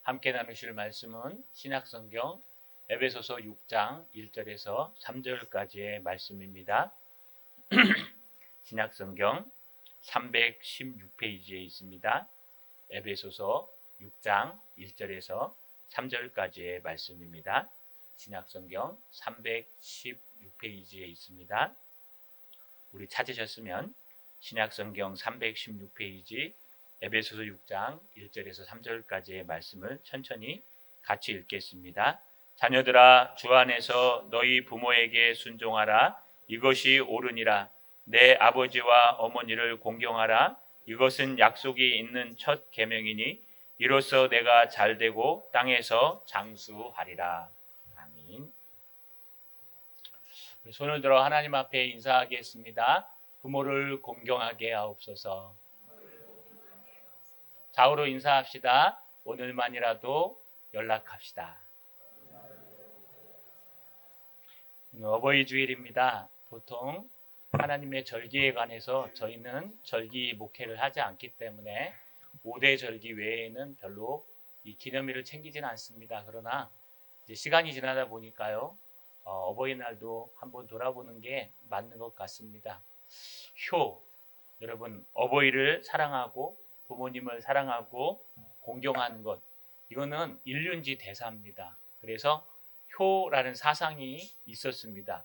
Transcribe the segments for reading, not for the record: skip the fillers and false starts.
함께 나누실 말씀은 신약성경 에베소서 6장 1절에서 3절까지의 말씀입니다. 신약성경 316페이지에 있습니다. 에베소서 6장 1절에서 3절까지의 말씀입니다. 신약성경 316페이지에 있습니다. 우리 찾으셨으면 신약성경 316페이지 에베소서 6장 1절에서 3절까지의 말씀을 천천히 같이 읽겠습니다. 자녀들아, 주 안에서 너희 부모에게 순종하라. 이것이 옳으니라. 내 아버지와 어머니를 공경하라. 이것은 약속이 있는 첫 계명이니 이로써 내가 잘되고 땅에서 장수하리라. 아멘. 손을 들어 하나님 앞에 인사하겠습니다. 부모를 공경하게 하옵소서. 좌우로 인사합시다. 오늘만이라도 연락합시다. 어버이 주일입니다. 보통 하나님의 절기에 관해서 저희는 절기 목회를 하지 않기 때문에 5대 절기 외에는 별로 이 기념일을 챙기지는 않습니다. 그러나 이제 시간이 지나다 보니까요, 어버이날도 한번 돌아보는 게 맞는 것 같습니다. 여러분, 어버이를 사랑하고 부모님을 사랑하고 공경하는 것, 이거는 일륜지 대사입니다. 그래서 효라는 사상이 있었습니다.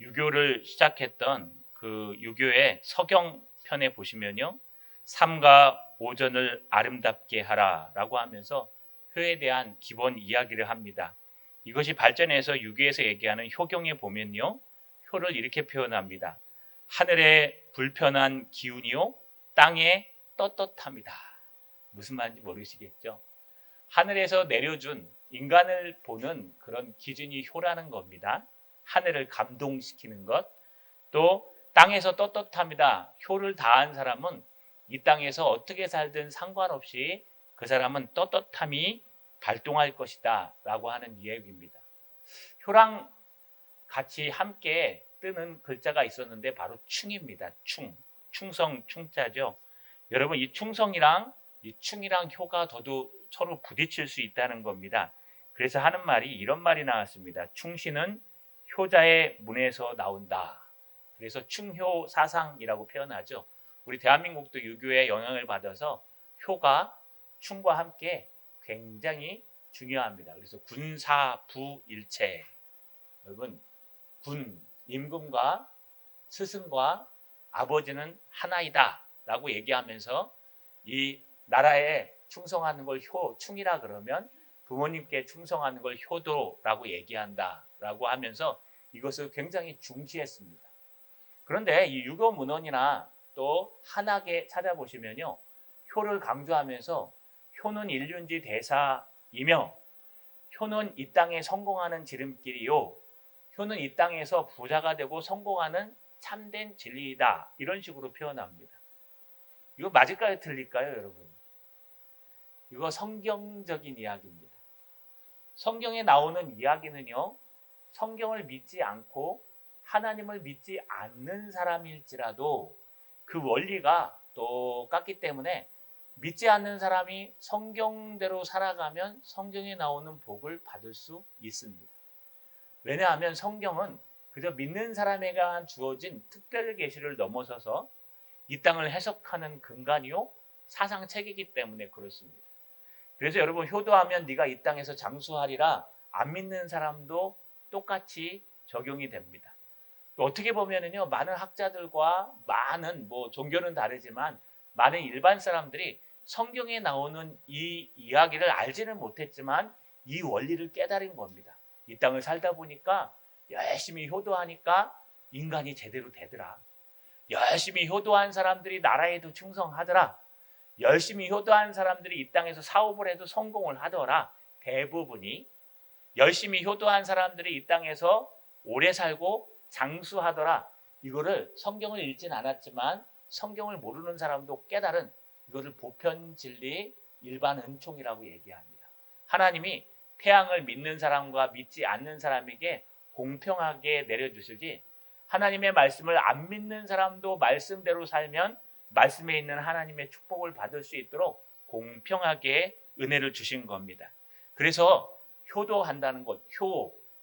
유교를 시작했던 그 유교의 서경편에 보시면요, 삶과 오전을 아름답게 하라 라고 하면서 효에 대한 기본 이야기를 합니다. 이것이 발전해서 유교에서 얘기하는 효경에 보면요, 효를 이렇게 표현합니다. 하늘의 불편한 기운이요, 땅의 떳떳함이다. 무슨 말인지 모르시겠죠? 하늘에서 내려준 인간을 보는 그런 기준이 효라는 겁니다. 하늘을 감동시키는 것. 또 땅에서 떳떳함이다. 효를 다한 사람은 이 땅에서 어떻게 살든 상관없이 그 사람은 떳떳함이 발동할 것이다 라고 하는 이야기입니다. 효랑 같이 함께 뜨는 글자가 있었는데 바로 충입니다. 충성, 충자죠. 여러분, 이 충성이랑 이 충이랑 효가 서로 부딪힐 수 있다는 겁니다. 그래서 하는 말이 이런 말이 나왔습니다. 충신은 효자의 문에서 나온다. 그래서 충효 사상이라고 표현하죠. 우리 대한민국도 유교의 영향을 받아서 효가 충과 함께 굉장히 중요합니다. 그래서 군사부일체. 여러분, 임금과 스승과 아버지는 하나이다 라고 얘기하면서 이 나라에 충성하는 걸 충이라 그러면 부모님께 충성하는 걸 효도라고 얘기한다 라고 하면서 이것을 굉장히 중시했습니다. 그런데 이 유교 문헌이나 또 한학에 찾아보시면요, 효를 강조하면서 효는 일륜지 대사이며 효는 이 땅에 성공하는 지름길이요, 효는 이 땅에서 부자가 되고 성공하는 참된 진리이다, 이런 식으로 표현합니다. 이거 맞을까요, 틀릴까요, 여러분? 이거 성경적인 이야기입니다. 성경에 나오는 이야기는요, 성경을 믿지 않고 하나님을 믿지 않는 사람일지라도 그 원리가 똑같기 때문에 믿지 않는 사람이 성경대로 살아가면 성경에 나오는 복을 받을 수 있습니다. 왜냐하면 성경은 그저 믿는 사람에게 주어진 특별 계시를 넘어서서 이 땅을 해석하는 근간이요, 사상책이기 때문에 그렇습니다. 그래서 여러분, 효도하면 네가 이 땅에서 장수하리라 안 믿는 사람도 똑같이 적용이 됩니다. 어떻게 보면은요, 많은 학자들과 많은 종교는 다르지만 많은 일반 사람들이 성경에 나오는 이 이야기를 알지는 못했지만 이 원리를 깨달은 겁니다. 이 땅을 살다 보니까 열심히 효도하니까 인간이 제대로 되더라. 열심히 효도한 사람들이 나라에도 충성하더라. 열심히 효도한 사람들이 이 땅에서 사업을 해도 성공을 하더라. 대부분이 열심히 효도한 사람들이 이 땅에서 오래 살고 장수하더라. 이거를 성경을 읽진 않았지만 성경을 모르는 사람도 깨달은 이거를 보편 진리 일반 은총이라고 얘기합니다. 하나님이 태양을 믿는 사람과 믿지 않는 사람에게 공평하게 내려주시지, 하나님의 말씀을 안 믿는 사람도 말씀대로 살면 말씀에 있는 하나님의 축복을 받을 수 있도록 공평하게 은혜를 주신 겁니다. 그래서 효도한다는 것,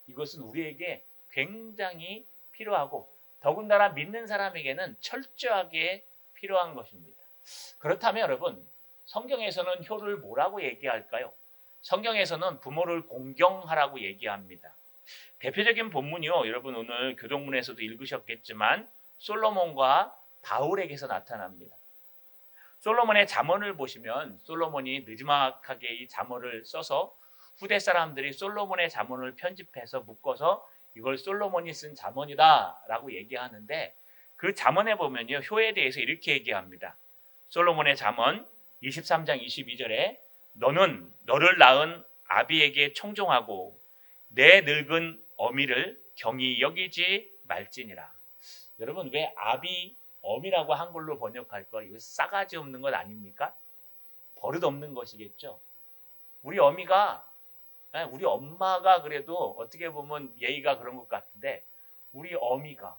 이것은 우리에게 굉장히 필요하고 더군다나 믿는 사람에게는 철저하게 필요한 것입니다. 그렇다면 여러분, 성경에서는 효를 뭐라고 얘기할까요? 성경에서는 부모를 공경하라고 얘기합니다. 대표적인 본문이요. 여러분 오늘 교동문에서도 읽으셨겠지만 솔로몬과 바울에게서 나타납니다. 솔로몬의 잠언을 보시면 솔로몬이 느지막하게 이 잠언을 써서 후대 사람들이 솔로몬의 잠언을 편집해서 묶어서 이걸 솔로몬이 쓴 잠언이다 라고 얘기하는데 그 잠언에 보면요. 효에 대해서 이렇게 얘기합니다. 솔로몬의 잠언 23장 22절에 너는 너를 낳은 아비에게 청종하고 내 늙은 어미를 경히 여기지 말지니라. 여러분 왜 아비 어미라고 한글로 번역할까? 이거 싸가지 없는 것 아닙니까? 버릇 없는 것이겠죠. 우리 어미가 우리 엄마가 그래도 어떻게 보면 예의가 그런 것 같은데 우리 어미가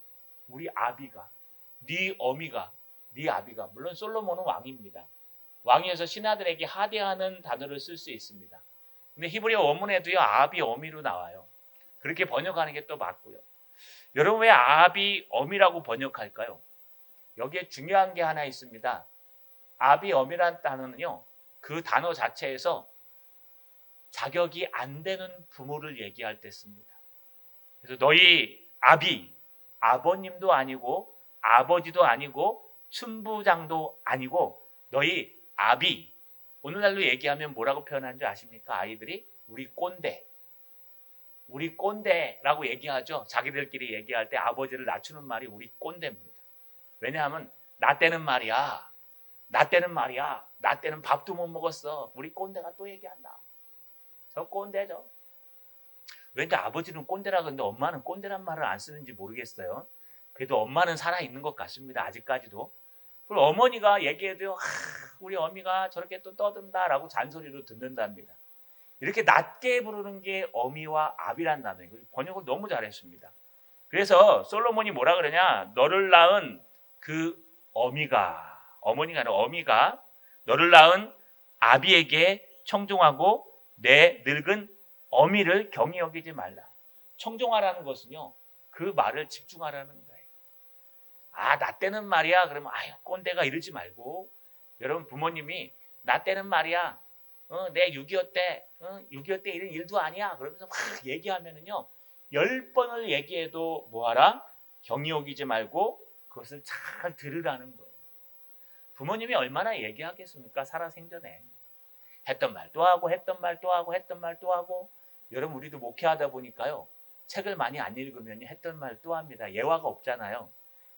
우리 아비가 네 어미가 네 아비가 물론 솔로몬은 왕입니다. 왕이어서 신하들에게 하대하는 단어를 쓸 수 있습니다. 근데 히브리어 원문에도요 아비 어미로 나와요. 그렇게 번역하는 게 또 맞고요. 여러분 왜 아비 어미라고 번역할까요? 여기에 중요한 게 하나 있습니다. 아비 어미란 단어는요 그 단어 자체에서 자격이 안 되는 부모를 얘기할 때 씁니다. 그래서 너희 아버님도 아니고 아버지도 아니고 춘부장도 아니고 너희 아비, 오늘날로 얘기하면 뭐라고 표현하는 줄 아십니까? 아이들이 우리 꼰대라고 얘기하죠. 자기들끼리 얘기할 때 아버지를 낮추는 말이 우리 꼰대입니다. 왜냐하면 나 때는 말이야 나 때는 밥도 못 먹었어. 우리 꼰대가 또 얘기한다. 저 꼰대죠. 왠지 아버지는 꼰대라 그러는데 엄마는 꼰대란 말을 안 쓰는지 모르겠어요. 그래도 엄마는 살아있는 것 같습니다. 아직까지도. 그리고 어머니가 얘기해도요. 우리 어미가 저렇게 또 떠든다라고 잔소리로 듣는답니다. 이렇게 낮게 부르는 게 어미와 아비란 단어예요. 번역을 너무 잘했습니다. 그래서 솔로몬이 뭐라 그러냐. 너를 낳은 그 어머니가 아니라 어미가 너를 낳은 아비에게 청종하고 내 늙은 어미를 경히 여기지 말라. 청종하라는 것은요. 그 말을 집중하라는 거예요. 나 때는 말이야. 그러면 꼰대가 이러지 말고 여러분 부모님이 나 때는 말이야. 내 6.25 때 6.25 때 이런 일도 아니야. 그러면서 막 얘기하면은요. 10번을 얘기해도 뭐하라? 경히 여기지 말고 그것을 잘 들으라는 거예요. 부모님이 얼마나 얘기하겠습니까? 살아생전에. 했던 말 또 하고 했던 말 또 하고 했던 말 또 하고. 여러분 우리도 목회하다 보니까요. 책을 많이 안 읽으면 했던 말 또 합니다. 예화가 없잖아요.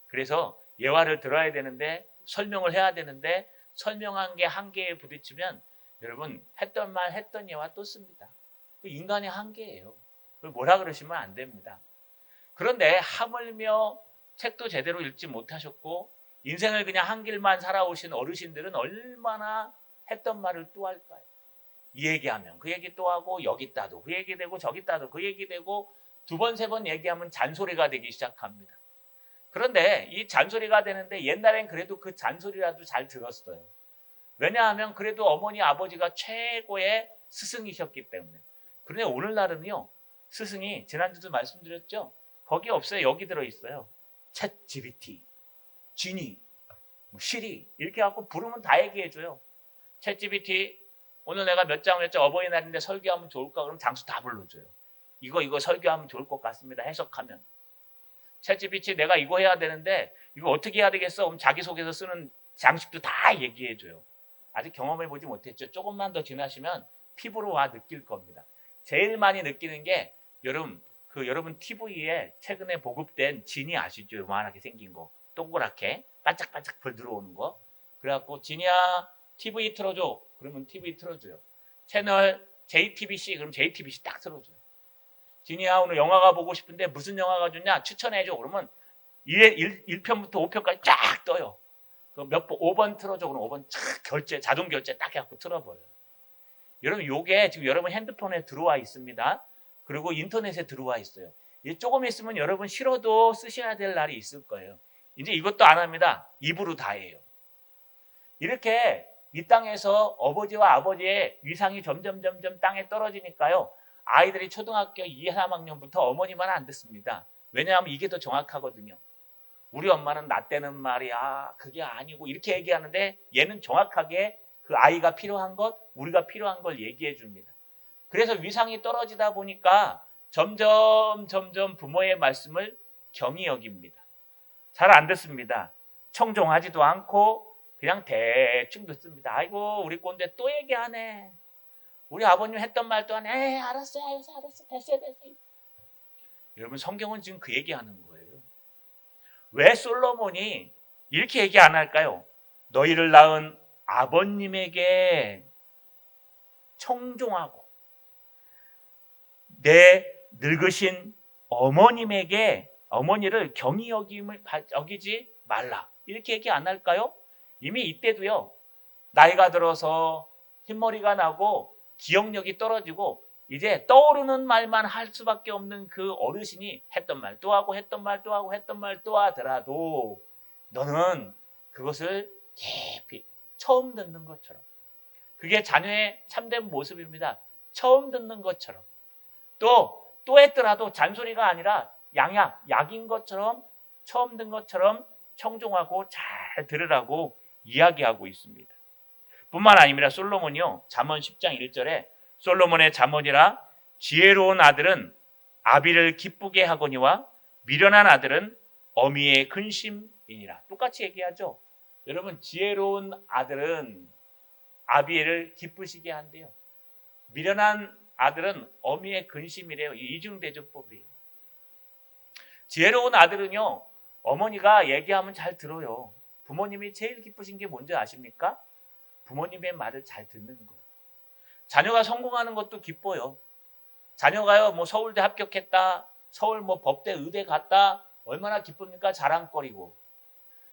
그래서 예화를 들어야 되는데 설명을 해야 되는데 설명한 게 한계에 부딪히면 여러분 했던 말 했던 예화 또 씁니다. 그 인간의 한계예요. 그걸 뭐라 그러시면 안 됩니다. 그런데 하물며 책도 제대로 읽지 못하셨고 인생을 그냥 한 길만 살아오신 어르신들은 얼마나 했던 말을 또 할까요? 이 얘기하면 그 얘기 또 하고 여기 따도 그 얘기 되고 저기 따도 그 얘기 되고 두 번 세 번 얘기하면 잔소리가 되기 시작합니다. 그런데 이 잔소리가 되는데 옛날엔 그래도 그 잔소리라도 잘 들었어요. 왜냐하면 그래도 어머니 아버지가 최고의 스승이셨기 때문에. 그런데 오늘날은요. 스승이 지난주도 말씀드렸죠. 거기 없어요. 여기 들어있어요. 챗 GPT, 지니, 시리 이렇게 갖고 부르면 다 얘기해줘요. 챗 GPT 오늘 내가 몇 장 어버이날인데 설교하면 좋을까? 그럼 장수 다 불러줘요. 이거 설교하면 좋을 것 같습니다. 해석하면. 챗 GPT 내가 이거 해야 되는데 이거 어떻게 해야 되겠어? 그럼 자기소개서 쓰는 장식도 다 얘기해줘요. 아직 경험해보지 못했죠. 조금만 더 지나시면 피부로 와 느낄 겁니다. 제일 많이 느끼는 게 여러분 TV에 최근에 보급된 진이 아시죠? 요만하게 생긴 거. 동그랗게 반짝반짝 불 들어오는 거. 그래갖고 진이야 TV 틀어줘. 그러면 TV 틀어줘요. 채널 JTBC 그럼 JTBC 딱 틀어줘요. 진이야 오늘 영화가 보고 싶은데 무슨 영화가 좋냐? 추천해줘. 그러면 1편부터 5편까지 쫙 떠요. 몇 번, 5번 틀어줘. 그럼 5번 자동 결제 딱 해갖고 틀어버려요. 여러분 요게 지금 여러분 핸드폰에 들어와 있습니다. 그리고 인터넷에 들어와 있어요. 조금 있으면 여러분 싫어도 쓰셔야 될 날이 있을 거예요. 이제 이것도 안 합니다. 입으로 다 해요. 이렇게 이 땅에서 아버지와 아버지의 위상이 점점 땅에 떨어지니까요. 아이들이 초등학교 2, 3학년부터 어머니 말 안 듣습니다. 왜냐하면 이게 더 정확하거든요. 우리 엄마는 나 때는 말이야 그게 아니고 이렇게 얘기하는데 얘는 정확하게 그 아이가 필요한 것, 우리가 필요한 걸 얘기해 줍니다. 그래서 위상이 떨어지다 보니까 점점 부모의 말씀을 경히 여깁니다. 잘 안 듣습니다. 청종하지도 않고 그냥 대충 듣습니다. 아이고 우리 꼰대 또 얘기하네. 우리 아버님 했던 말도 안 해. 알았어 됐어요. 여러분 성경은 지금 그 얘기하는 거예요. 왜 솔로몬이 이렇게 얘기 안 할까요? 너희를 낳은 아버님에게 청종하고 내 늙으신 어머니를 경히 여기지 말라. 이렇게 얘기 안 할까요? 이미 이때도요. 나이가 들어서 흰머리가 나고 기억력이 떨어지고 이제 떠오르는 말만 할 수밖에 없는 그 어르신이 했던 말 또 하고 했던 말 또 하더라도 너는 그것을 깊이 처음 듣는 것처럼 그게 자녀의 참된 모습입니다. 처음 듣는 것처럼 또 했더라도 잔소리가 아니라 약인 것처럼 처음 듣는 것처럼 청종하고 잘 들으라고 이야기하고 있습니다. 뿐만 아니라 솔로몬이요. 잠언 10장 1절에 솔로몬의 잠언이라 지혜로운 아들은 아비를 기쁘게 하거니와 미련한 아들은 어미의 근심이니라. 똑같이 얘기하죠. 여러분 지혜로운 아들은 아비를 기쁘시게 한대요. 미련한 아들은 어미의 근심이래요. 이중대조법이에요. 지혜로운 아들은요. 어머니가 얘기하면 잘 들어요. 부모님이 제일 기쁘신 게 뭔지 아십니까? 부모님의 말을 잘 듣는 거예요. 자녀가 성공하는 것도 기뻐요. 자녀가요, 뭐 서울대 합격했다, 서울 뭐 법대 의대 갔다, 얼마나 기쁩니까? 자랑거리고.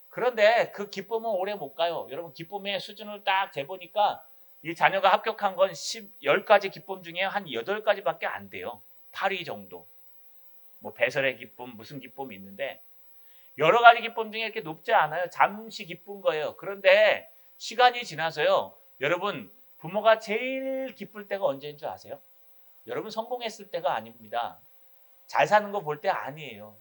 그런데 그 기쁨은 오래 못 가요. 여러분 기쁨의 수준을 딱 재보니까 이 자녀가 합격한 건 10가지 기쁨 중에 한 8가지밖에 안 돼요. 8위 정도. 뭐 배설의 기쁨, 무슨 기쁨이 있는데 여러 가지 기쁨 중에 이렇게 높지 않아요. 잠시 기쁜 거예요. 그런데 시간이 지나서요. 여러분 부모가 제일 기쁠 때가 언제인 줄 아세요? 여러분 성공했을 때가 아닙니다. 잘 사는 거 볼 때 아니에요.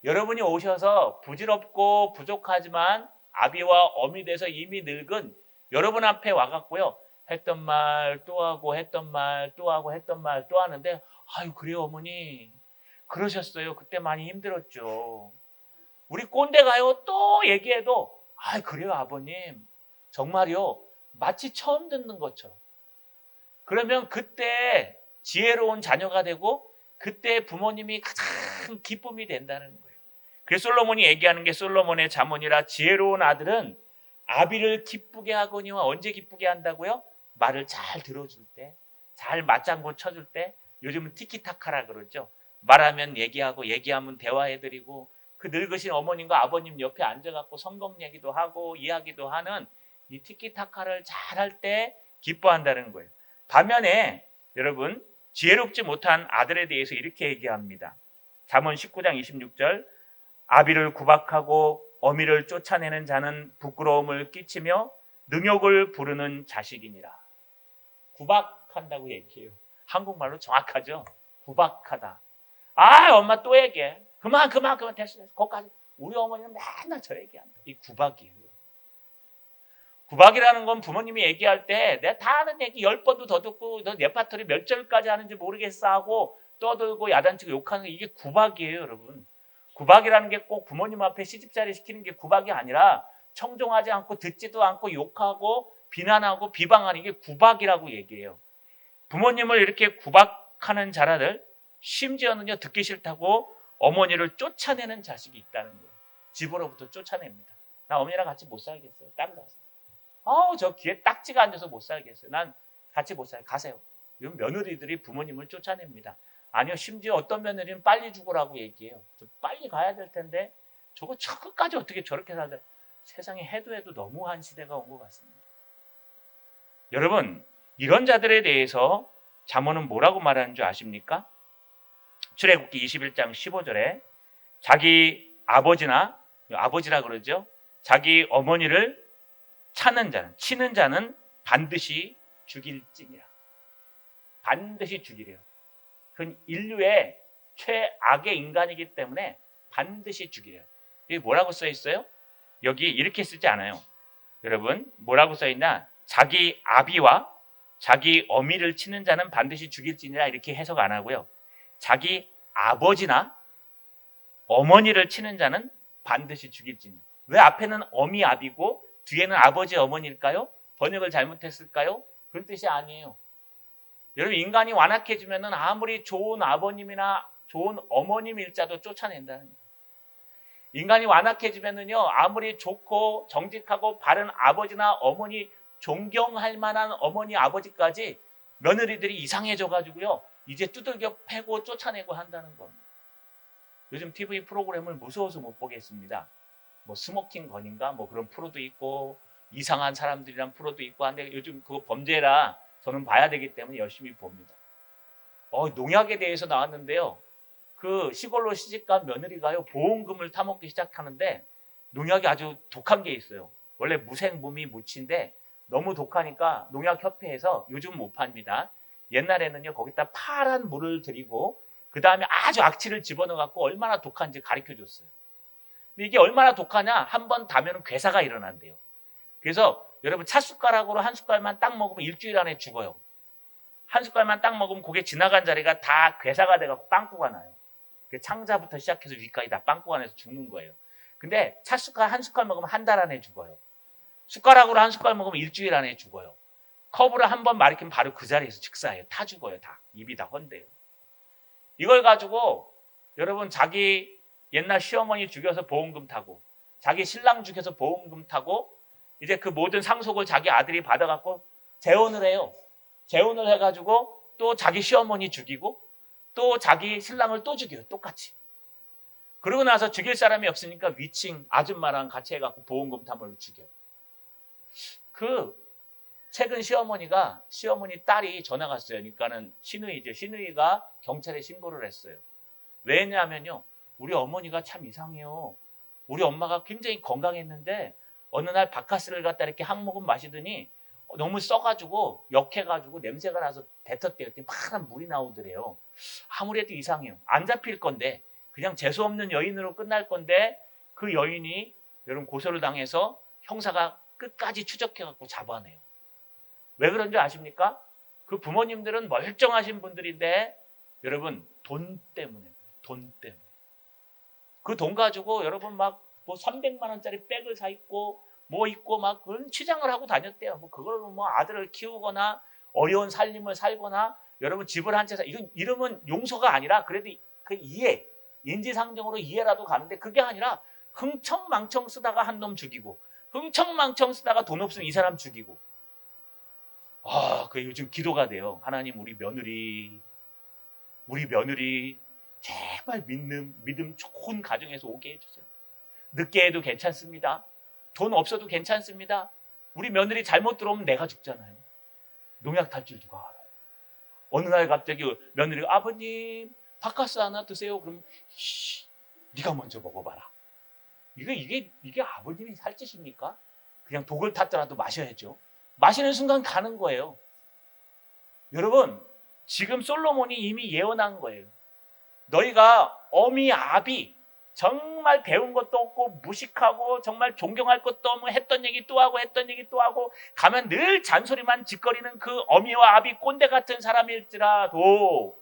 여러분이 오셔서 부질없고 부족하지만 아비와 어미 돼서 이미 늙은 여러분 앞에 와갖고요. 했던 말 또 하고 했던 말 또 하고 했던 말 또 하는데 아유 그래요 어머니 그러셨어요. 그때 많이 힘들었죠. 우리 꼰대가요 또 얘기해도 아 그래요 아버님 정말요 마치 처음 듣는 것처럼 그러면 그때 지혜로운 자녀가 되고 그때 부모님이 가장 기쁨이 된다는 거예요. 그래서 솔로몬이 얘기하는 게 솔로몬의 잠언이라 지혜로운 아들은 아비를 기쁘게 하거니와 언제 기쁘게 한다고요? 말을 잘 들어줄 때, 잘 맞장구 쳐줄 때 요즘은 티키타카라 그러죠. 말하면 얘기하고 얘기하면 대화해드리고 그 늙으신 어머님과 아버님 옆에 앉아갖고 성경 얘기도 하고 이야기도 하는 이 티키타카를 잘할 때 기뻐한다는 거예요. 반면에 여러분 지혜롭지 못한 아들에 대해서 이렇게 얘기합니다. 잠언 19장 26절 아비를 구박하고 어미를 쫓아내는 자는 부끄러움을 끼치며 능욕을 부르는 자식이니라. 구박한다고 얘기해요. 한국말로 정확하죠. 구박하다. 아 엄마 또 얘기해. 그만 됐어. 거기까지. 우리 어머니는 맨날 저 얘기한다. 이 구박이에요. 구박이라는 건 부모님이 얘기할 때 내가 다 하는 얘기 10번도 더 듣고 너 레파토리 몇 절까지 하는지 모르겠어 하고 떠들고 야단치고 욕하는 게 이게 구박이에요 여러분. 구박이라는 게 꼭 부모님 앞에 시집살이 시키는 게 구박이 아니라 청종하지 않고 듣지도 않고 욕하고 비난하고 비방하는 게 구박이라고 얘기해요. 부모님을 이렇게 구박하는 자라들 심지어는요 듣기 싫다고 어머니를 쫓아내는 자식이 있다는 거예요. 집으로부터 쫓아냅니다. 나 어머니랑 같이 못 살겠어요. 따로 살았어요. 저 귀에 딱지가 앉아서 못 살겠어요. 난 같이 못 살아요. 가세요. 이런 며느리들이 부모님을 쫓아냅니다. 아니요. 심지어 어떤 며느리는 빨리 죽으라고 얘기해요. 빨리 가야 될 텐데 저거 끝까지 어떻게 저렇게 살다. 세상에 해도 너무한 시대가 온 것 같습니다. 여러분 이런 자들에 대해서 잠언은 뭐라고 말하는 줄 아십니까? 출애굽기 21장 15절에 자기 아버지라 그러죠. 자기 어머니를 차는 자는, 치는 자는 반드시 죽일지니라. 반드시 죽이래요. 그건 인류의 최악의 인간이기 때문에 반드시 죽이래요. 여기 뭐라고 써 있어요? 여기 이렇게 쓰지 않아요. 여러분, 뭐라고 써 있나? 자기 아비와 자기 어미를 치는 자는 반드시 죽일지니라 이렇게 해석 안 하고요. 자기 아버지나 어머니를 치는 자는 반드시 죽일지니라. 왜 앞에는 어미 아비고 뒤에는 아버지 어머니일까요? 번역을 잘못했을까요? 그런 뜻이 아니에요. 여러분, 인간이 완악해지면 아무리 좋은 아버님이나 좋은 어머님일자도 쫓아낸다는 거예요. 인간이 완악해지면요, 아무리 좋고 정직하고 바른 아버지나 어머니, 존경할 만한 어머니, 아버지까지 며느리들이 이상해져 가지고요, 이제 두들겨 패고 쫓아내고 한다는 겁니다. 요즘 TV 프로그램을 무서워서 못 보겠습니다. 뭐 스모킹 건인가 뭐 그런 프로도 있고 이상한 사람들이란 프로도 있고 한데 요즘 그거 범죄라 저는 봐야 되기 때문에 열심히 봅니다. 농약에 대해서 나왔는데요. 그 시골로 시집간 며느리가요, 보험금을 타먹기 시작하는데 농약이 아주 독한 게 있어요. 원래 무생무미 무치인데 너무 독하니까 농약협회에서 요즘 못 팝니다. 옛날에는요, 거기다 파란 물을 들이고 그 다음에 아주 악취를 집어넣어 갖고 얼마나 독한지 가르쳐 줬어요. 근데 이게 얼마나 독하냐? 한 번 다면 괴사가 일어난대요. 그래서 여러분, 찻숟가락으로 한 숟갈만 딱 먹으면 일주일 안에 죽어요. 한 숟갈만 딱 먹으면 그게 지나간 자리가 다 괴사가 돼갖고 빵꾸가 나요. 창자부터 시작해서 위까지 다 빵꾸가 나서 죽는 거예요. 근데 찻숟갈 한 숟갈 먹으면 한 달 안에 죽어요. 숟가락으로 한 숟갈 먹으면 일주일 안에 죽어요. 컵으로 한 번 마리키면 바로 그 자리에서 즉사해요. 다 죽어요. 다. 입이 다 헌대요. 이걸 가지고 여러분, 자기 옛날 시어머니 죽여서 보험금 타고 자기 신랑 죽여서 보험금 타고 이제 그 모든 상속을 자기 아들이 받아갖고 재혼을 해요. 재혼을 해가지고 또 자기 시어머니 죽이고 또 자기 신랑을 또 죽여요. 똑같이. 그러고 나서 죽일 사람이 없으니까 위층 아줌마랑 같이 해갖고 보험금 탐을 죽여요. 그 최근 시어머니 딸이 전화가 왔어요. 그러니까는 시누이죠. 시누이가 경찰에 신고를 했어요. 왜냐하면요, 우리 어머니가 참 이상해요. 우리 엄마가 굉장히 건강했는데 어느 날 바카스를 갖다 이렇게 한 모금 마시더니 너무 써가지고 역해가지고 냄새가 나서 뱉었대요. 파란 물이 나오더래요. 아무래도 이상해요. 안 잡힐 건데 그냥 재수없는 여인으로 끝날 건데 그 여인이 여러분 고소를 당해서 형사가 끝까지 추적해갖고 잡아내요. 왜 그런지 아십니까? 그 부모님들은 멀쩡하신 분들인데 여러분, 돈 때문에. 그 돈 가지고 여러분 막 뭐 300만 원짜리 백을 사 입고 뭐 입고 막 그런 치장을 하고 다녔대요. 뭐 그걸로 뭐 아들을 키우거나 어려운 살림을 살거나 여러분 집을 한 채 사. 이건 이러면 용서가 아니라 그래도 그 이해, 인지상정으로 이해라도 가는데 그게 아니라 흥청망청 쓰다가 한 놈 죽이고 흥청망청 쓰다가 돈 없으면 이 사람 죽이고. 그 요즘 기도가 돼요. 하나님, 우리 며느리 제발 믿음 좋은 가정에서 오게 해주세요. 늦게 해도 괜찮습니다. 돈 없어도 괜찮습니다. 우리 며느리 잘못 들어오면 내가 죽잖아요. 농약 탈 줄 누가 알아요? 어느 날 갑자기 며느리가 아버님 바카스 하나 드세요. 그러면 네가 먼저 먹어봐라. 이게 아버님이 살 짓입니까? 그냥 독을 탔더라도 마셔야죠. 마시는 순간 가는 거예요. 여러분, 지금 솔로몬이 이미 예언한 거예요. 너희가 어미 아비 정말 배운 것도 없고 무식하고 정말 존경할 것도 없고 했던 얘기 또 하고 가면 늘 잔소리만 짓거리는 그 어미와 아비 꼰대 같은 사람일지라도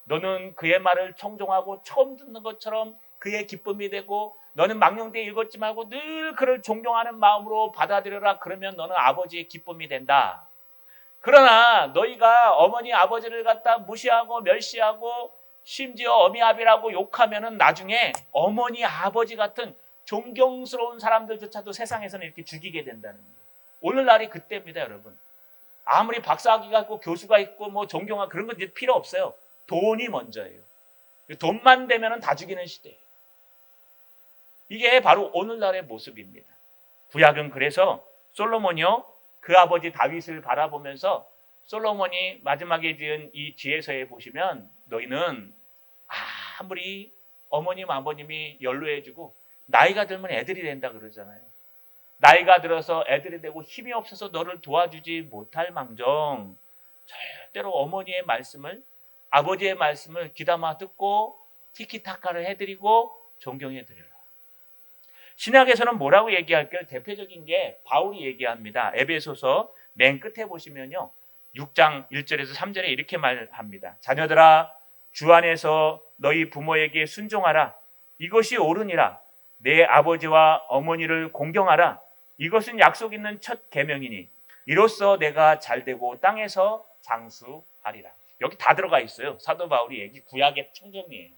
너는 그의 말을 청종하고 처음 듣는 것처럼 그의 기쁨이 되고 너는 망령되이 읽었지 말고 늘 그를 존경하는 마음으로 받아들여라. 그러면 너는 아버지의 기쁨이 된다. 그러나 너희가 어머니 아버지를 갖다 무시하고 멸시하고 심지어 어미 아비라고 욕하면은 나중에 어머니 아버지 같은 존경스러운 사람들조차도 세상에서는 이렇게 죽이게 된다는 거예요. 오늘날이 그때입니다, 여러분. 아무리 박사학위가 있고 교수가 있고 뭐 존경하고 그런 건 이제 필요 없어요. 돈이 먼저예요. 돈만 되면은 다 죽이는 시대예요. 이게 바로 오늘날의 모습입니다. 구약은 그래서 솔로몬이요, 그 아버지 다윗을 바라보면서 솔로몬이 마지막에 지은 이 지혜서에 보시면 너희는 아무리 어머님 아버님이 연로해지고 나이가 들면 애들이 된다 그러잖아요. 나이가 들어서 애들이 되고 힘이 없어서 너를 도와주지 못할 망정 절대로 어머니의 말씀을, 아버지의 말씀을 귀담아 듣고 티키타카를 해드리고 존경해드려라. 신약에서는 뭐라고 얘기할까요? 대표적인 게 바울이 얘기합니다. 에베소서 맨 끝에 보시면요, 6장 1절에서 3절에 이렇게 말합니다. 자녀들아, 주 안에서 너희 부모에게 순종하라. 이것이 옳으니라. 내 아버지와 어머니를 공경하라. 이것은 약속 있는 첫 계명이니 이로써 내가 잘되고 땅에서 장수하리라. 여기 다 들어가 있어요. 사도 바울이 얘기, 구약의 청정이에요.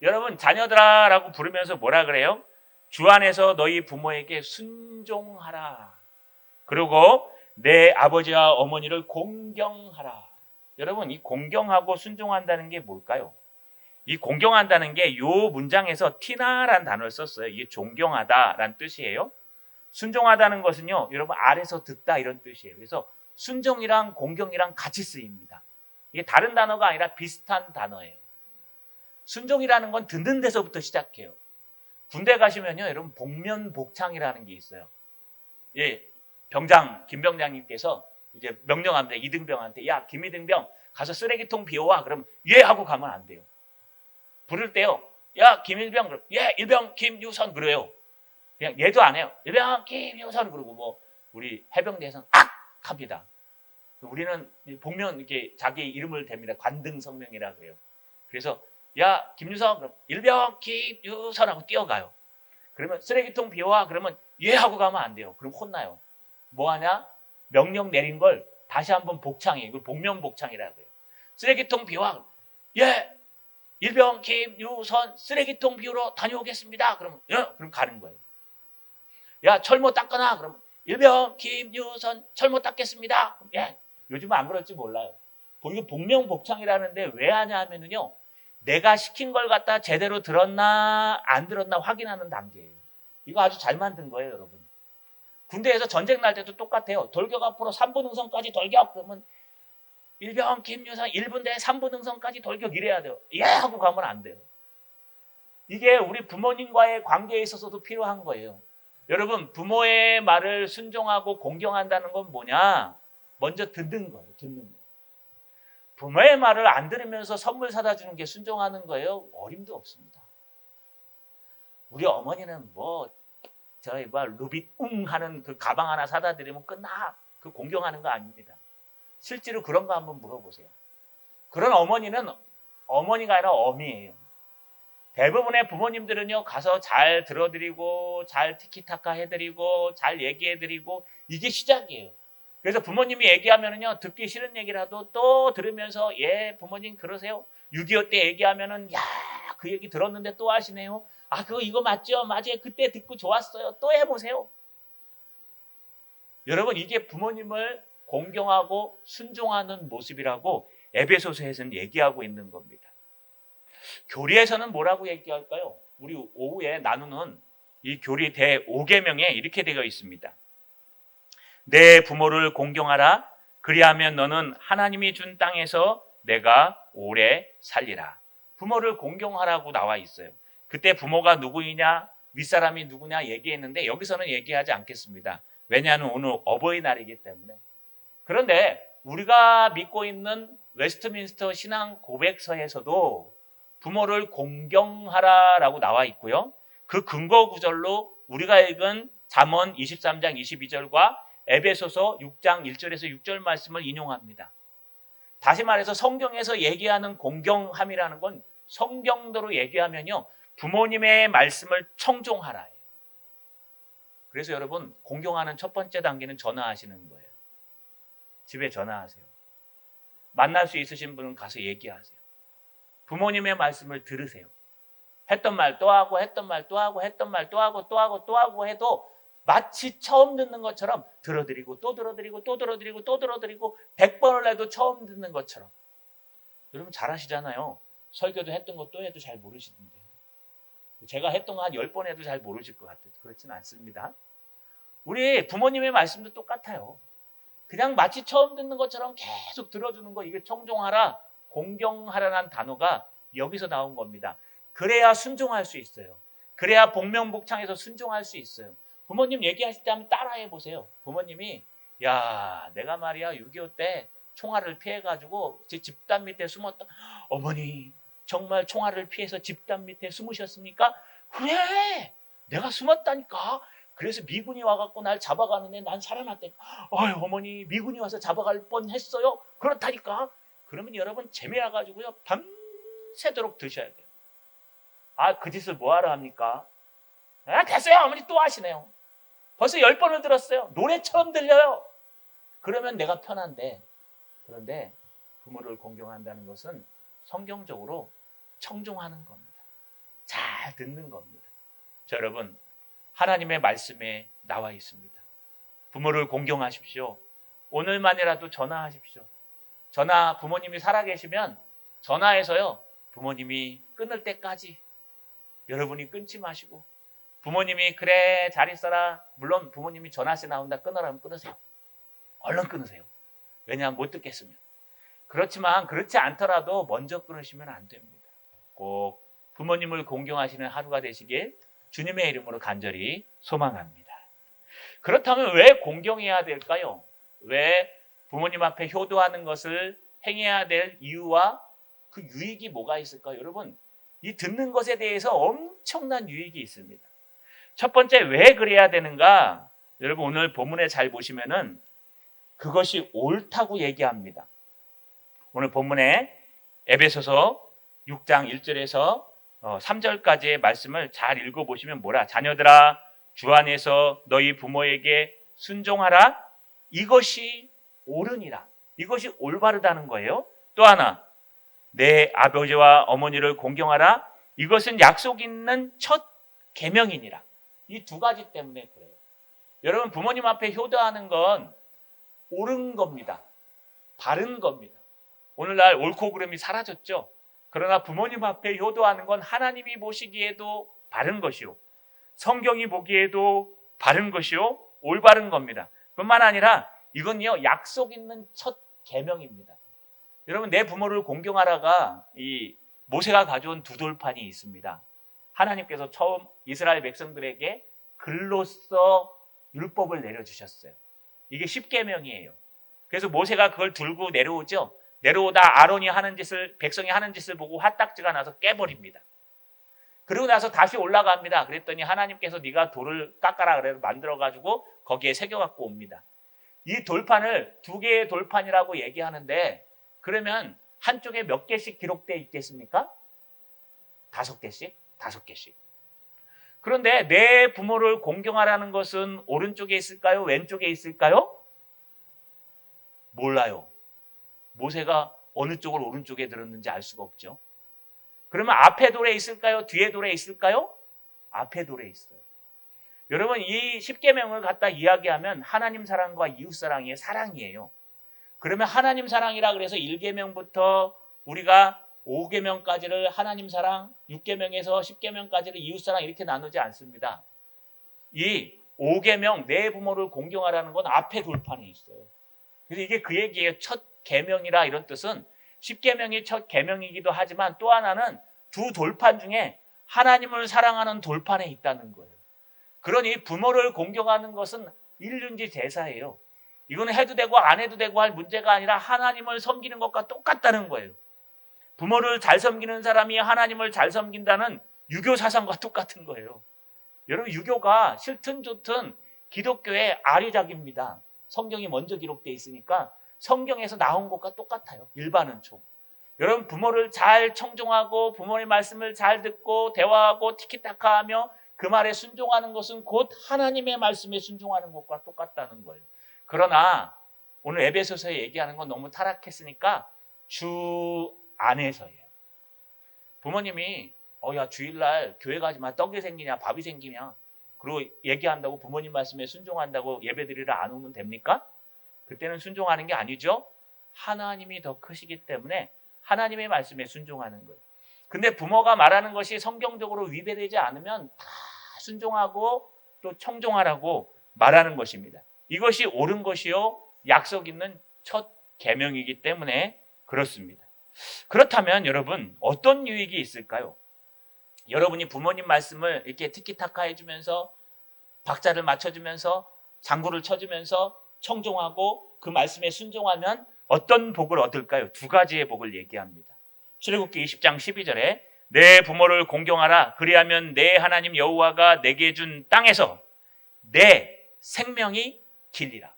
여러분, 자녀들아라고 부르면서 뭐라 그래요? 주 안에서 너희 부모에게 순종하라. 그리고 내 아버지와 어머니를 공경하라. 여러분, 이 공경하고 순종한다는 게 뭘까요? 이 공경한다는 게 요 문장에서 티나라는 단어를 썼어요. 이게 존경하다라는 뜻이에요. 순종하다는 것은요, 여러분, 아래서 듣다 이런 뜻이에요. 그래서 순종이랑 공경이랑 같이 쓰입니다. 이게 다른 단어가 아니라 비슷한 단어예요. 순종이라는 건 듣는 데서부터 시작해요. 군대 가시면요, 여러분, 복면복창이라는 게 있어요. 예, 병장, 김 병장님께서 이제 명령합니다. 이등병한테, 야, 김이등병 가서 쓰레기통 비워와. 그럼 예 하고 가면 안 돼요. 부를 때요, 야, 김일병, 그럼 예, 일병 김유선 그래요. 그냥 얘도 안 해요. 일병 김유선 그러고 뭐 우리 해병대에서는 악 합니다. 우리는 복면 이렇게 자기 이름을 댑니다. 관등성명이라 그래요. 그래서 야, 김유선, 그럼 일병 김유선하고 뛰어가요. 그러면 쓰레기통 비워와. 그러면 예 하고 가면 안 돼요. 그럼 혼나요. 뭐 하냐? 명령 내린 걸 다시 한번 복창해. 이걸 복면복창이라고 해요. 쓰레기통 비워와. 예, 일병 김유선 쓰레기통 비우러 다녀오겠습니다. 그럼 예, 그럼 가는 거예요. 야, 철모 닦거나. 그럼 일병 김유선 철모 닦겠습니다. 예. 요즘은 안 그럴지 몰라요. 이거 복면복창이라는데 왜 하냐 하면은요, 내가 시킨 걸 갖다 제대로 들었나 안 들었나 확인하는 단계예요. 이거 아주 잘 만든 거예요, 여러분. 군대에서 전쟁 날 때도 똑같아요. 돌격 앞으로 3분 응선까지 돌격. 그러면 일병 김유선 1분 대 3분 응선까지 돌격 이래야 돼요. 예 하고 가면 안 돼요. 이게 우리 부모님과의 관계에 있어서도 필요한 거예요. 여러분, 부모의 말을 순종하고 공경한다는 건 뭐냐? 먼저 듣는 거예요. 듣는 거예요. 부모의 말을 안 들으면서 선물 사다 주는 게 순종하는 거예요? 어림도 없습니다. 우리 어머니는 저희 루비웅 하는 그 가방 하나 사다 드리면 끝나. 그 공경하는 거 아닙니다. 실제로 그런 거 한번 물어보세요. 그런 어머니는 어머니가 아니라 어미예요. 대부분의 부모님들은요, 가서 잘 들어드리고 잘 티키타카 해드리고 잘 얘기해드리고 이게 시작이에요. 그래서 부모님이 얘기하면은요, 듣기 싫은 얘기라도 또 들으면서 예, 부모님 그러세요. 6.25 때 얘기하면은 야, 그 얘기 들었는데 또 하시네요. 아, 그거 이거 맞죠? 맞아요. 그때 듣고 좋았어요. 또 해보세요. 여러분, 이게 부모님을 공경하고 순종하는 모습이라고 에베소서에서는 얘기하고 있는 겁니다. 교리에서는 뭐라고 얘기할까요? 우리 오후에 나누는 이 교리 대5계명에 이렇게 되어 있습니다. 내 부모를 공경하라. 그리하면 너는 하나님이 준 땅에서 내가 오래 살리라. 부모를 공경하라고 나와 있어요. 그때 부모가 누구이냐, 윗사람이 누구냐 얘기했는데 여기서는 얘기하지 않겠습니다. 왜냐하면 오늘 어버이날이기 때문에. 그런데 우리가 믿고 있는 웨스트민스터 신앙 고백서에서도 부모를 공경하라라고 나와 있고요. 그 근거 구절로 우리가 읽은 잠언 23장 22절과 에베소서 6장 1절에서 6절 말씀을 인용합니다. 다시 말해서 성경에서 얘기하는 공경함이라는 건 성경대로 얘기하면요, 부모님의 말씀을 청종하라. 그래서 여러분, 공경하는 첫 번째 단계는 전화하시는 거예요. 집에 전화하세요. 만날 수 있으신 분은 가서 얘기하세요. 부모님의 말씀을 들으세요. 했던 말 또 하고 했던 말 또 하고 했던 말 또 하고 또 하고 또 하고 해도 마치 처음 듣는 것처럼 들어드리고 또 들어드리고 또 들어드리고 또 들어드리고 100번을 해도 처음 듣는 것처럼. 여러분 잘하시잖아요. 설교도 했던 거 또 해도 잘 모르시던데. 제가 했던 거 한 10번 해도 잘 모르실 것 같아요. 그렇지는 않습니다. 우리 부모님의 말씀도 똑같아요. 그냥 마치 처음 듣는 것처럼 계속 들어주는 거, 이게 청종하라, 공경하라는 단어가 여기서 나온 겁니다. 그래야 순종할 수 있어요. 그래야 복명복창해서 순종할 수 있어요. 부모님 얘기하실 때 한번 따라해 보세요. 부모님이 야, 내가 말이야 6.25 때 총알을 피해가지고 제 집단 밑에 숨었다. 어머니 정말 총알을 피해서 집단 밑에 숨으셨습니까? 그래, 내가 숨었다니까. 그래서 미군이 와갖고 날 잡아가는데 난 살아났다니까. 어휴, 어머니 미군이 와서 잡아갈 뻔했어요. 그렇다니까. 그러면 여러분 재미나가지고요 밤새도록 드셔야 돼요. 아, 그 짓을 뭐하러 합니까? 아, 됐어요. 어머니 또 하시네요. 벌써 10번을 들었어요. 노래처럼 들려요. 그러면 내가 편한데, 그런데 부모를 공경한다는 것은 성경적으로 청종하는 겁니다. 잘 듣는 겁니다. 자, 여러분, 하나님의 말씀에 나와 있습니다. 부모를 공경하십시오. 오늘만이라도 전화하십시오. 전화, 부모님이 살아계시면 전화해서요, 부모님이 끊을 때까지 여러분이 끊지 마시고, 부모님이 그래 잘 있어라, 물론 부모님이 전화세 나온다 끊으라면 끊으세요. 얼른 끊으세요. 왜냐하면 못 듣겠으면. 그렇지만 그렇지 않더라도 먼저 끊으시면 안 됩니다. 꼭 부모님을 공경하시는 하루가 되시길 주님의 이름으로 간절히 소망합니다. 그렇다면 왜 공경해야 될까요? 왜 부모님 앞에 효도하는 것을 행해야 될 이유와 그 유익이 뭐가 있을까요? 여러분, 이 듣는 것에 대해서 엄청난 유익이 있습니다. 첫 번째, 왜 그래야 되는가? 여러분, 오늘 본문에 잘 보시면은 그것이 옳다고 얘기합니다. 오늘 본문에 에베소서 6장 1절에서 3절까지의 말씀을 잘 읽어보시면 뭐라? 자녀들아, 주 안에서 너희 부모에게 순종하라. 이것이 옳으니라. 이것이 올바르다는 거예요. 또 하나, 내 아버지와 어머니를 공경하라. 이것은 약속 있는 첫 계명이니라. 이 두 가지 때문에 그래요. 여러분, 부모님 앞에 효도하는 건 옳은 겁니다. 바른 겁니다. 오늘날 옳고 그름이 사라졌죠. 그러나 부모님 앞에 효도하는 건 하나님이 보시기에도 바른 것이요, 성경이 보기에도 바른 것이요, 올바른 겁니다. 뿐만 아니라 이건요, 약속 있는 첫 계명입니다. 여러분, 내 부모를 공경하라가 이 모세가 가져온 두 돌판이 있습니다. 하나님께서 처음 이스라엘 백성들에게 글로써 율법을 내려주셨어요. 이게 십계명이에요. 그래서 모세가 그걸 들고 내려오죠. 내려오다 아론이 하는 짓을, 백성이 하는 짓을 보고 화딱지가 나서 깨버립니다. 그리고 나서 다시 올라갑니다. 그랬더니 하나님께서 네가 돌을 깎아라 그래서 만들어가지고 거기에 새겨갖고 옵니다. 이 돌판을 두 개의 돌판이라고 얘기하는데, 그러면 한쪽에 몇 개씩 기록되어 있겠습니까? 5개씩? 5개씩. 그런데 내 부모를 공경하라는 것은 오른쪽에 있을까요? 왼쪽에 있을까요? 몰라요. 모세가 어느 쪽을 오른쪽에 들었는지 알 수가 없죠. 그러면 앞에 돌에 있을까요? 뒤에 돌에 있을까요? 앞에 돌에 있어요. 여러분, 이 십계명을 갖다 이야기하면 하나님 사랑과 이웃 사랑의 사랑이에요. 그러면 하나님 사랑이라 그래서 1계명부터 우리가 5계명까지를 하나님 사랑, 6계명에서 10계명까지를 이웃 사랑 이렇게 나누지 않습니다. 이 5계명, 내 부모를 공경하라는 건 앞에 돌판에 있어요. 그래서 이게 그 얘기예요. 첫 계명이라 이런 뜻은 10계명이 첫 계명이기도 하지만 또 하나는 두 돌판 중에 하나님을 사랑하는 돌판에 있다는 거예요. 그러니 부모를 공경하는 것은 일륜지 제사예요. 이거는 해도 되고 안 해도 되고 할 문제가 아니라 하나님을 섬기는 것과 똑같다는 거예요. 부모를 잘 섬기는 사람이 하나님을 잘 섬긴다는 유교 사상과 똑같은 거예요. 여러분, 유교가 싫든 좋든 기독교의 아류작입니다. 성경이 먼저 기록되어 있으니까 성경에서 나온 것과 똑같아요. 일반은총. 여러분, 부모를 잘 청종하고 부모의 말씀을 잘 듣고 대화하고 티키타카하며 그 말에 순종하는 것은 곧 하나님의 말씀에 순종하는 것과 똑같다는 거예요. 그러나 오늘 에베소서에 얘기하는 건 너무 타락했으니까 주 안에서예요. 부모님이 야, 주일날 교회 가지 마. 떡이 생기냐 밥이 생기냐 그리고 얘기한다고 부모님 말씀에 순종한다고 예배드리러 안 오면 됩니까? 그때는 순종하는 게 아니죠. 하나님이 더 크시기 때문에 하나님의 말씀에 순종하는 거예요. 근데 부모가 말하는 것이 성경적으로 위배되지 않으면 다 순종하고 또 청종하라고 말하는 것입니다. 이것이 옳은 것이요, 약속 있는 첫 계명이기 때문에 그렇습니다. 그렇다면 여러분, 어떤 유익이 있을까요? 여러분이 부모님 말씀을 이렇게 티키타카 해주면서 박자를 맞춰주면서 장구를 쳐주면서 청종하고 그 말씀에 순종하면 어떤 복을 얻을까요? 두 가지의 복을 얘기합니다. 출애굽기 20장 12절에 내 부모를 공경하라. 그리하면 내 하나님 여호와가 내게 준 땅에서 내 생명이 길리라.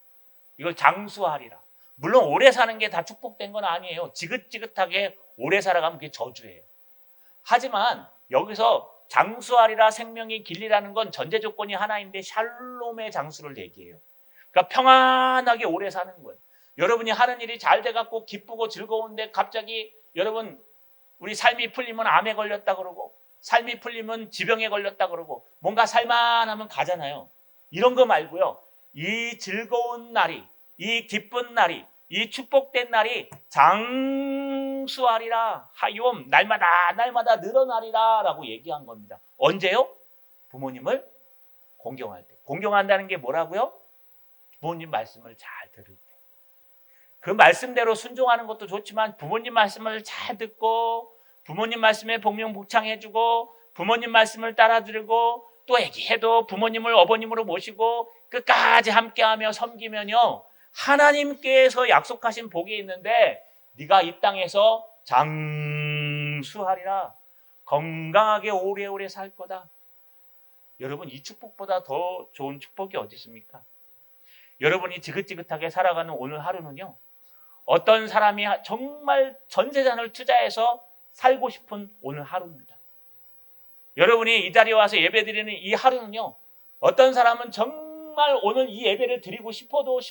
이걸 장수하리라. 물론 오래 사는 게 다 축복된 건 아니에요. 지긋지긋하게 오래 살아가면 그게 저주예요. 하지만 여기서 장수하리라 생명이 길리라는 건 전제 조건이 하나인데 샬롬의 장수를 얘기해요. 그러니까 평안하게 오래 사는 거예요. 여러분이 하는 일이 잘 돼갖고 기쁘고 즐거운데 갑자기 여러분 우리 삶이 풀리면 암에 걸렸다 그러고 삶이 풀리면 지병에 걸렸다 그러고 뭔가 살만하면 가잖아요. 이런 거 말고요. 이 즐거운 날이, 이 기쁜 날이, 이 축복된 날이 장수하리라 하욤 날마다 늘어나리라 라고 얘기한 겁니다. 언제요? 부모님을 공경할 때. 공경한다는 게 뭐라고요? 부모님 말씀을 잘 들을 때. 그 말씀대로 순종하는 것도 좋지만 부모님 말씀을 잘 듣고 부모님 말씀에 복명복창해주고 부모님 말씀을 따라들고 또 애기해도 부모님을 어머님으로 모시고 끝까지 함께하며 섬기면요. 하나님께서 약속하신 복이 있는데 네가 이 땅에서 장수하리라. 건강하게 오래오래 살 거다. 여러분 이 축복보다 더 좋은 축복이 어디 있습니까? 여러분이 지긋지긋하게 살아가는 오늘 하루는요. 어떤 사람이 정말 전 재산을 투자해서 살고 싶은 오늘 하루입니다. 여러분이 이 자리에 와서 예배드리는 이 하루는요. 어떤 사람은 정말 오늘 이 예배를 드리고 싶어도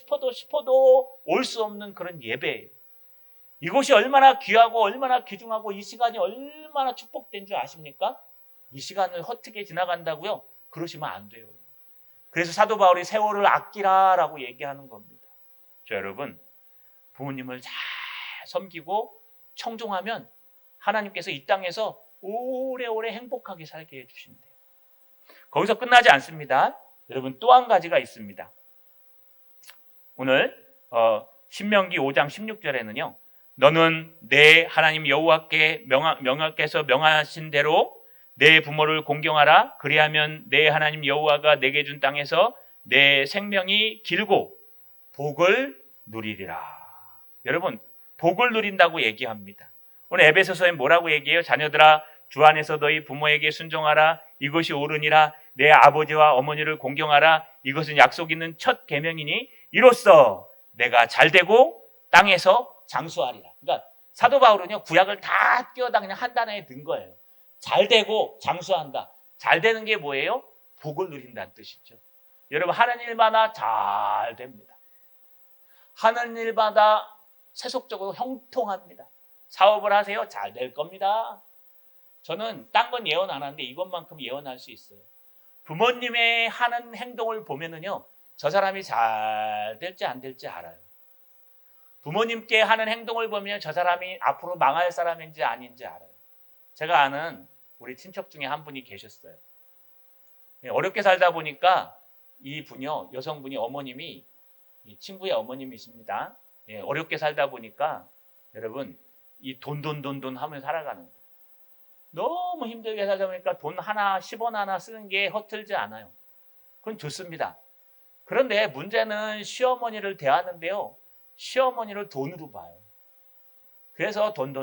올 수 없는 그런 예배예요. 이곳이 얼마나 귀하고 얼마나 귀중하고 이 시간이 얼마나 축복된 줄 아십니까? 이 시간을 헛되게 지나간다고요? 그러시면 안 돼요. 그래서 사도 바울이 세월을 아끼라라고 얘기하는 겁니다. 저 여러분 부모님을 잘 섬기고 청종하면 하나님께서 이 땅에서 오래오래 행복하게 살게 해주신대요. 거기서 끝나지 않습니다. 여러분 또 한 가지가 있습니다. 오늘 신명기 5장 16절에는요. 너는 내 하나님 여호와께서 명하신 대로 내 부모를 공경하라. 그리하면 내 하나님 여호와가 내게 준 땅에서 내 생명이 길고 복을 누리리라. 여러분 복을 누린다고 얘기합니다. 오늘 에베소서에 뭐라고 얘기해요? 자녀들아 주 안에서 너희 부모에게 순종하라. 이것이 옳으니라. 내 아버지와 어머니를 공경하라. 이것은 약속 있는 첫 계명이니 이로써 내가 잘되고 땅에서 장수하리라. 그러니까 사도 바울은요 구약을 다 끼워다 그냥 한 단어에 든 거예요. 잘되고 장수한다. 잘되는 게 뭐예요? 복을 누린다는 뜻이죠. 여러분 하는 일마다 잘 됩니다. 하는 일마다 세속적으로 형통합니다. 사업을 하세요. 잘 될 겁니다. 저는 딴 건 예언 안 하는데 이것만큼 예언할 수 있어요. 부모님의 하는 행동을 보면은요, 저 사람이 잘 될지 안 될지 알아요. 부모님께 하는 행동을 보면 저 사람이 앞으로 망할 사람인지 아닌지 알아요. 제가 아는 우리 친척 중에 한 분이 계셨어요. 어렵게 살다 보니까 이 분이요, 여성분이 어머님이 이 친구의 어머님이십니다. 어렵게 살다 보니까 여러분 이 돈 하면서 살아가는 거예요. 너무 힘들게 살다 보니까 돈 하나 10원 하나 쓰는 게 허틀지 않아요. 그건 좋습니다. 그런데 문제는 시어머니를 대하는데요. 시어머니를 돈으로 봐요. 그래서 돈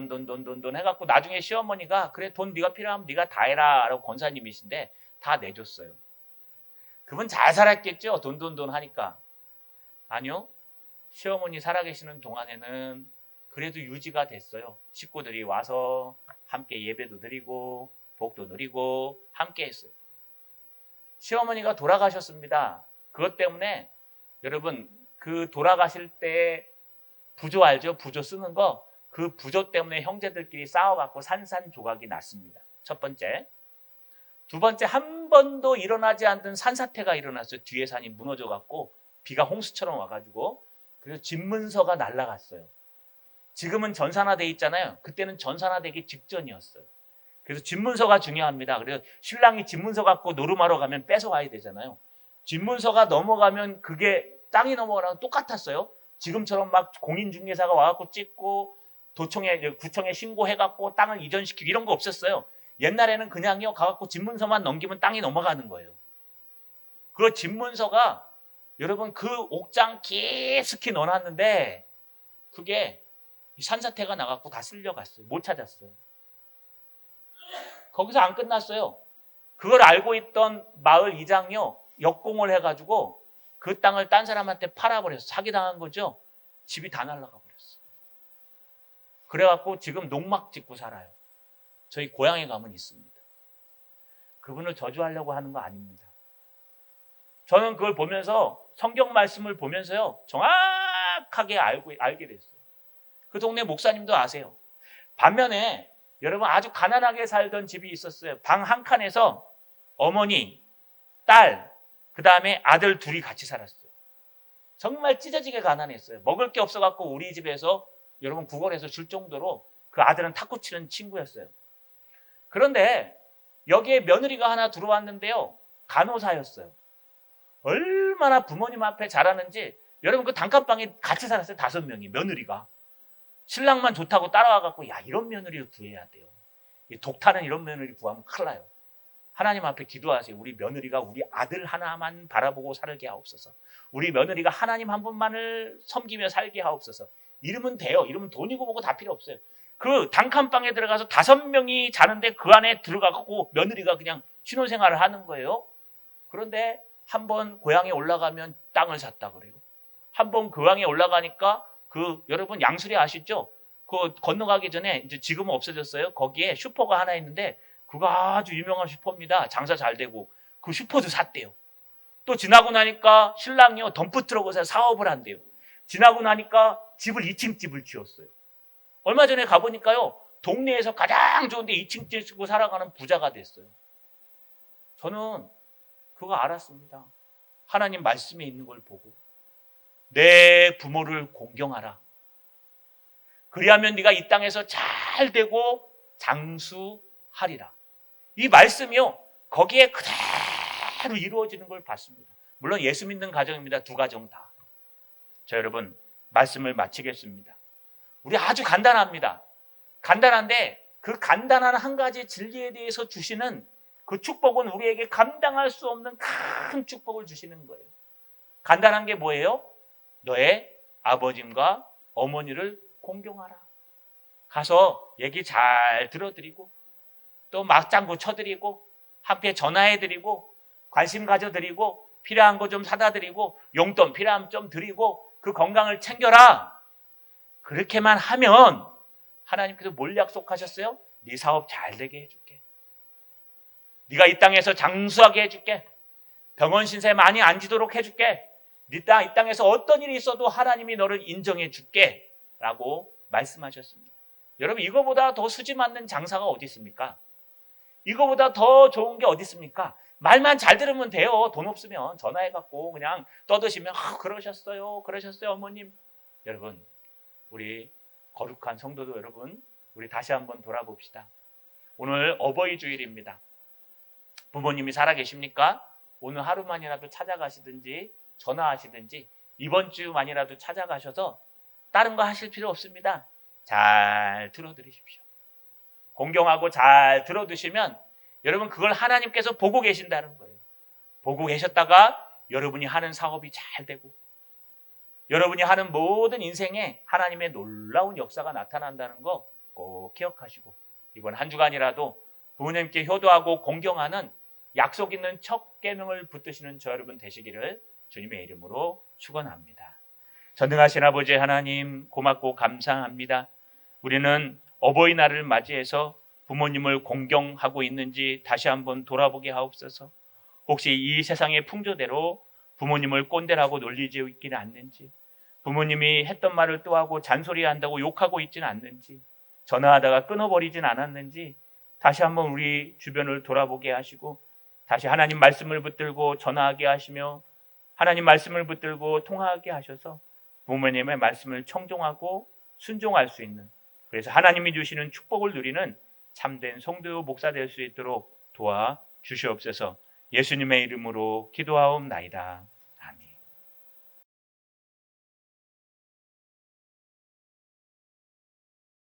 해갖고 나중에 시어머니가 그래 돈 네가 필요하면 네가 다 해라 라고 권사님이신데 다 내줬어요. 그분 잘 살았겠죠? 돈 하니까. 아니요. 시어머니 살아계시는 동안에는 그래도 유지가 됐어요. 식구들이 와서 함께 예배도 드리고 복도 누리고 함께 했어요. 시어머니가 돌아가셨습니다. 그것 때문에 여러분 그 돌아가실 때 부조 알죠? 부조 쓰는 거. 그 부조 때문에 형제들끼리 싸워갖고 산산조각이 났습니다. 첫 번째. 두 번째, 한 번도 일어나지 않던 산사태가 일어났어요. 뒤에 산이 무너져갖고 비가 홍수처럼 와가지고 그래서 집문서가 날아갔어요. 지금은 전산화돼 있잖아요. 그때는 전산화되기 직전이었어요. 그래서 집문서가 중요합니다. 그래서 신랑이 집문서 갖고 노름하러 가면 뺏어와야 되잖아요. 집문서가 넘어가면 그게 땅이 넘어가랑 똑같았어요. 지금처럼 막 공인중개사가 와갖고 찍고 구청에 신고해갖고 땅을 이전시키고 이런 거 없었어요. 옛날에는 그냥요 가갖고 집문서만 넘기면 땅이 넘어가는 거예요. 그 집문서가 여러분 그 옥장 깊숙이 넣어놨는데 그게 산사태가 나갖고 다 쓸려갔어요. 못 찾았어요. 거기서 안 끝났어요. 그걸 알고 있던 마을 이장요 역공을 해가지고 그 땅을 딴 사람한테 팔아버렸어. 사기당한 거죠. 집이 다 날아가 버렸어. 그래갖고 지금 농막 짓고 살아요. 저희 고향에 가면 있습니다. 그분을 저주하려고 하는 거 아닙니다. 저는 그걸 보면서 성경 말씀을 보면서요 정확하게 알게 됐어요. 그 동네 목사님도 아세요. 반면에 여러분 아주 가난하게 살던 집이 있었어요. 방 한 칸에서 어머니, 딸, 그 다음에 아들 둘이 같이 살았어요. 정말 찢어지게 가난했어요. 먹을 게 없어갖고 우리 집에서 여러분 구걸해서 줄 정도로 그 아들은 탁구 치는 친구였어요. 그런데 여기에 며느리가 하나 들어왔는데요. 간호사였어요. 얼마나 부모님 앞에 잘하는지 여러분 그 단칸방에 같이 살았어요. 5명이 며느리가. 신랑만 좋다고 따라와갖고 야 이런 며느리를 구해야 돼요. 독타는 이런 며느리 구하면 큰일 나요. 하나님 앞에 기도하세요. 우리 며느리가 우리 아들 하나만 바라보고 살게 하옵소서. 우리 며느리가 하나님 한 분만을 섬기며 살게 하옵소서. 이러면 돼요. 이러면 돈이고 뭐고 다 필요 없어요. 그 단칸방에 들어가서 5명이 자는데 그 안에 들어가고 며느리가 그냥 신혼생활을 하는 거예요. 그런데 한번 고향에 올라가면 땅을 샀다 그래요. 한번 고향에 올라가니까 그 여러분 양수리 아시죠? 그 건너가기 전에 이제 지금은 없어졌어요. 거기에 슈퍼가 하나 있는데 그거 아주 유명한 슈퍼입니다. 장사 잘 되고 그 슈퍼도 샀대요. 또 지나고 나니까 신랑이요 덤프트럭에서 사업을 한대요. 지나고 나니까 집을 2층 집을 지었어요. 얼마 전에 가보니까요 동네에서 가장 좋은데 2층 집 쓰고 살아가는 부자가 됐어요. 저는 그거 알았습니다. 하나님 말씀에 있는 걸 보고 내 부모를 공경하라. 그리하면 네가 이 땅에서 잘 되고 장수하리라. 이 말씀이요 거기에 그대로 이루어지는 걸 봤습니다. 물론 예수 믿는 가정입니다. 2가정 다. 자 여러분 말씀을 마치겠습니다. 우리 아주 간단합니다. 간단한데 그 간단한 한 가지 진리에 대해서 주시는 그 축복은 우리에게 감당할 수 없는 큰 축복을 주시는 거예요. 간단한 게 뭐예요? 너의 아버님과 어머니를 공경하라. 가서 얘기 잘 들어드리고 또 맞장구 쳐드리고 한패 전화해드리고 관심 가져드리고 필요한 거 좀 사다 드리고 용돈 필요하면 좀 드리고 그 건강을 챙겨라. 그렇게만 하면 하나님께서 뭘 약속하셨어요? 네 사업 잘 되게 해줄게. 네가 이 땅에서 장수하게 해줄게. 병원 신세 많이 안 지도록 해줄게. 이 땅에서 어떤 일이 있어도 하나님이 너를 인정해 줄게 라고 말씀하셨습니다. 여러분 이거보다 더 수지 맞는 장사가 어디 있습니까? 이거보다 더 좋은 게 어디 있습니까? 말만 잘 들으면 돼요. 돈 없으면 전화해갖고 그냥 떠드시면 그러셨어요 어머님. 여러분 우리 거룩한 성도도 여러분 우리 다시 한번 돌아봅시다. 오늘 어버이 주일입니다. 부모님이 살아계십니까? 오늘 하루만이라도 찾아가시든지 전화하시든지 이번 주만이라도 찾아가셔서 다른 거 하실 필요 없습니다. 잘 들어드리십시오. 공경하고 잘 들어두시면 여러분 그걸 하나님께서 보고 계신다는 거예요. 보고 계셨다가 여러분이 하는 사업이 잘 되고 여러분이 하는 모든 인생에 하나님의 놀라운 역사가 나타난다는 거 꼭 기억하시고 이번 한 주간이라도 부모님께 효도하고 공경하는 약속 있는 첫 계명을 붙드시는 저 여러분 되시기를 주님의 이름으로 축원합니다. 전능하신 아버지 하나님 고맙고 감사합니다. 우리는 어버이날을 맞이해서 부모님을 공경하고 있는지 다시 한번 돌아보게 하옵소서. 혹시 이 세상의 풍조대로 부모님을 꼰대라고 놀리지 있기는 않는지, 부모님이 했던 말을 또 하고 잔소리한다고 욕하고 있지는 않는지, 전화하다가 끊어버리진 않았는지 다시 한번 우리 주변을 돌아보게 하시고 다시 하나님 말씀을 붙들고 전화하게 하시며 하나님 말씀을 붙들고 통화하게 하셔서 부모님의 말씀을 청종하고 순종할 수 있는, 그래서 하나님이 주시는 축복을 누리는 참된 성도 목사 될 수 있도록 도와 주시옵소서. 예수님의 이름으로 기도하옵나이다.